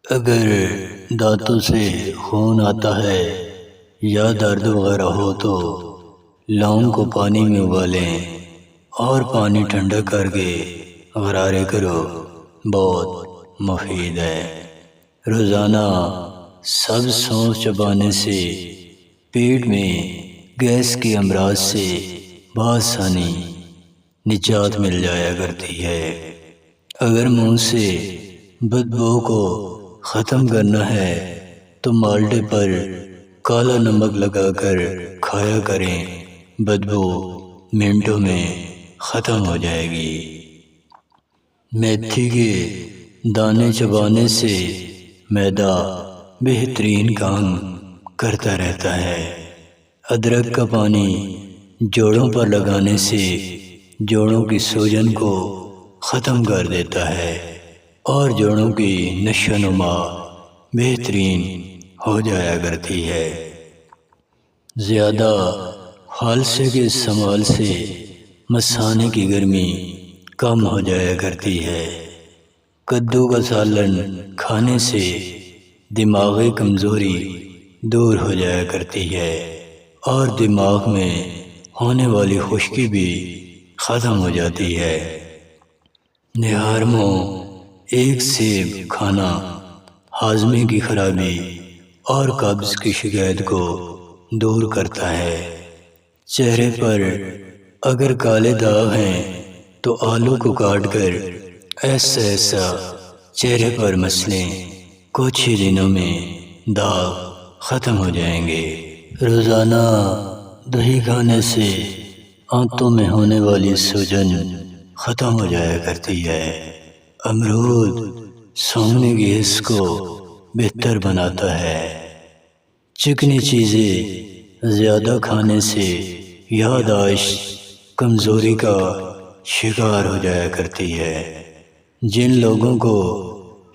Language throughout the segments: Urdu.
اگر دانتوں سے خون آتا ہے یا درد وغیرہ ہو تو لونگ کو پانی میں ابالیں اور پانی ٹھنڈا کر کے غرارے کرو، بہت مفید ہے۔ روزانہ سبز سونف چبانے سے پیٹ میں گیس کے امراض سے بآسانی نجات مل جایا کرتی ہے۔ اگر منہ سے بدبو کو ختم کرنا ہے تو مالٹے پر کالا نمک لگا کر کھایا کریں، بدبو منٹوں میں ختم ہو جائے گی۔ میتھی کے دانے چبانے سے معدہ بہترین کام کرتا رہتا ہے۔ ادرک کا پانی جوڑوں پر لگانے سے جوڑوں کی سوجن کو ختم کر دیتا ہے اور جوڑوں کی نشو و نما بہترین ہو جایا کرتی ہے۔ زیادہ خالصے کے استعمال سے مثانے کی گرمی کم ہو جایا کرتی ہے۔ کدو کا سالن کھانے سے دماغی کمزوری دور ہو جایا کرتی ہے اور دماغ میں ہونے والی خشکی بھی ختم ہو جاتی ہے۔ نہارمو ایک سیب کھانا ہاضمے کی خرابی اور قبض کی شکایت کو دور کرتا ہے۔ چہرے پر اگر کالے داغ ہیں تو آلو کو کاٹ کر ایسا ایسا چہرے پر مسلیں، کچھ ہی دنوں میں داغ ختم ہو جائیں گے۔ روزانہ دہی کھانے سے آنتوں میں ہونے والی سوجن ختم ہو جایا کرتی ہے۔ امرود سونگھنے کی حس کو بہتر بناتا ہے۔ چکنی چیزیں زیادہ کھانے سے یادداشت کمزوری کا شکار ہو جایا کرتی ہے۔ جن لوگوں کو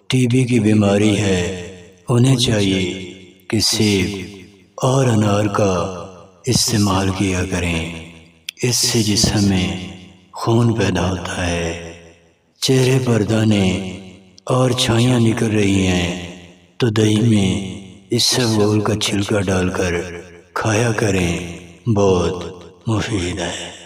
ٹی بی کی بیماری ہے انہیں چاہیے کہ سیب اور انار کا استعمال کیا کریں، اس سے جسم میں خون پیدا ہوتا ہے۔ چہرے پر دانے اور چھائیاں نکل رہی ہیں تو دہی میں اسبگول کا چھلکا ڈال کر کھایا کریں، بہت مفید ہے۔